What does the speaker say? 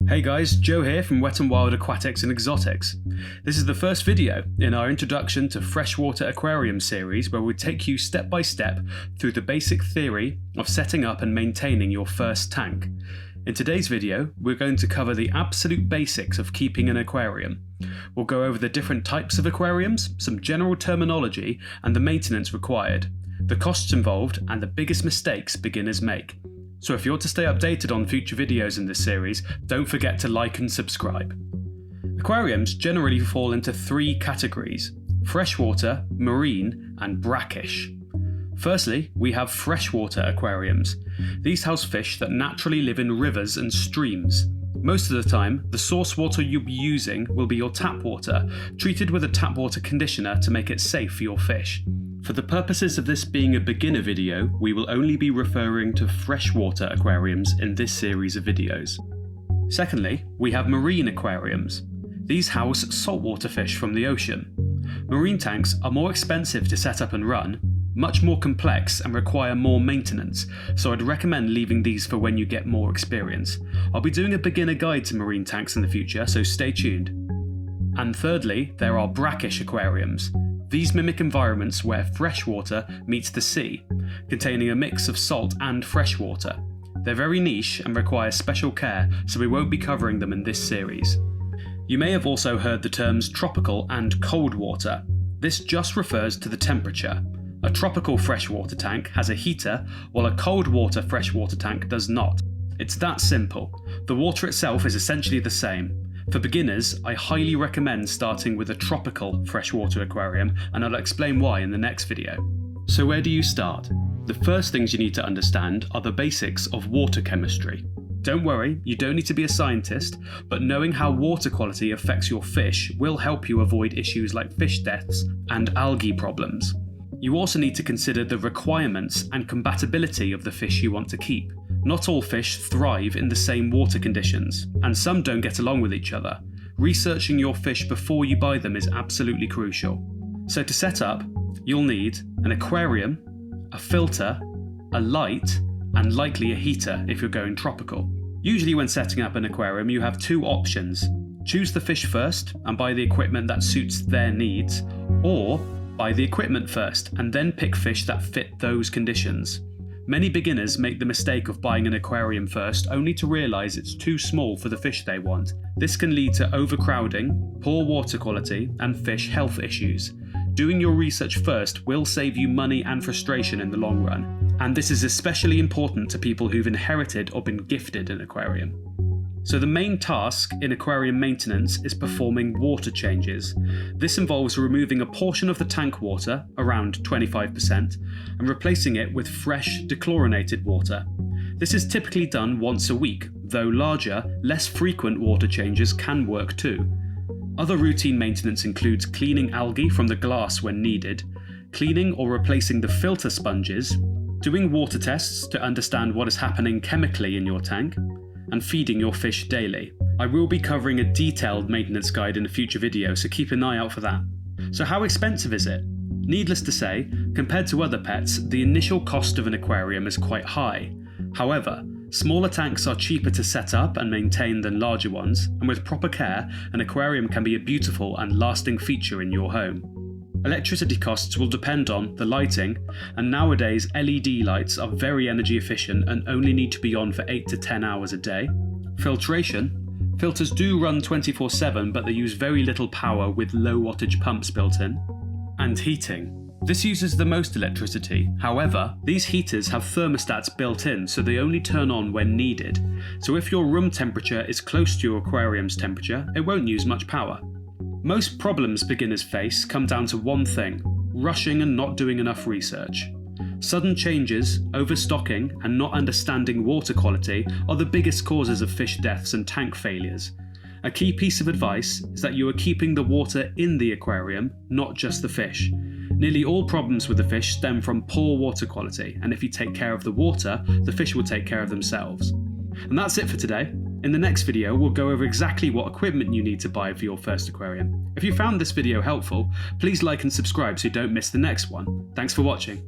Hey guys, Joe here from Wild Aquatics and Exotics. This is the first video in our Introduction to Freshwater Aquarium series where we take you step by step through the basic theory of setting up and maintaining your first tank. In today's video, we're going to cover the absolute basics of keeping an aquarium. We'll go over the different types of aquariums, some general terminology and the maintenance required, the costs involved and the biggest mistakes beginners make. So if you're to stay updated on future videos in this series, don't forget to like and subscribe. Aquariums generally fall into three categories: freshwater, marine, and brackish. Firstly, we have freshwater aquariums. These house fish that naturally live in rivers and streams. Most of the time, the source water you'll be using will be your tap water, treated with a tap water conditioner to make it safe for your fish. For the purposes of this being a beginner video, we will only be referring to freshwater aquariums in this series of videos. Secondly, we have marine aquariums. These house saltwater fish from the ocean. Marine tanks are more expensive to set up and run, much more complex and require more maintenance, so I'd recommend leaving these for when you get more experience. I'll be doing a beginner guide to marine tanks in the future, so stay tuned. And thirdly, there are brackish aquariums. These mimic environments where freshwater meets the sea, containing a mix of salt and freshwater. They're very niche and require special care, so we won't be covering them in this series. You may have also heard the terms tropical and cold water. This just refers to the temperature. A tropical freshwater tank has a heater, while a cold water freshwater tank does not. It's that simple. The water itself is essentially the same. For beginners, I highly recommend starting with a tropical freshwater aquarium, and I'll explain why in the next video. So where do you start? The first things you need to understand are the basics of water chemistry. Don't worry, you don't need to be a scientist, but knowing how water quality affects your fish will help you avoid issues like fish deaths and algae problems. You also need to consider the requirements and compatibility of the fish you want to keep. Not all fish thrive in the same water conditions, and some don't get along with each other. Researching your fish before you buy them is absolutely crucial. So to set up, you'll need an aquarium, a filter, a light, and likely a heater if you're going tropical. Usually when setting up an aquarium, you have two options. Choose the fish first and buy the equipment that suits their needs, or buy the equipment first and then pick fish that fit those conditions. Many beginners make the mistake of buying an aquarium first only to realise it's too small for the fish they want. This can lead to overcrowding, poor water quality, and fish health issues. Doing your research first will save you money and frustration in the long run, and this is especially important to people who've inherited or been gifted an aquarium. So the main task in aquarium maintenance is performing water changes. This involves removing a portion of the tank water, around 25%, and replacing it with fresh, dechlorinated water. This is typically done once a week, though larger, less frequent water changes can work too. Other routine maintenance includes cleaning algae from the glass when needed, cleaning or replacing the filter sponges, doing water tests to understand what is happening chemically in your tank, and feeding your fish daily. I will be covering a detailed maintenance guide in a future video, so keep an eye out for that. So how expensive is it? Needless to say, compared to other pets, the initial cost of an aquarium is quite high. However, smaller tanks are cheaper to set up and maintain than larger ones, and with proper care, an aquarium can be a beautiful and lasting feature in your home. Electricity costs will depend on the lighting, and nowadays LED lights are very energy efficient and only need to be on for 8 to 10 hours a day. Filtration. Filters do run 24/7, but they use very little power with low wattage pumps built in. And heating. This uses the most electricity. However, these heaters have thermostats built in, so they only turn on when needed. So if your room temperature is close to your aquarium's temperature, it won't use much power. Most problems beginners face come down to one thing: rushing and not doing enough research. Sudden changes, overstocking, and not understanding water quality are the biggest causes of fish deaths and tank failures. A key piece of advice is that you are keeping the water in the aquarium, not just the fish. Nearly all problems with the fish stem from poor water quality, and if you take care of the water, the fish will take care of themselves. And that's it for today. In the next video, we'll go over exactly what equipment you need to buy for your first aquarium. If you found this video helpful, please like and subscribe so you don't miss the next one. Thanks for watching.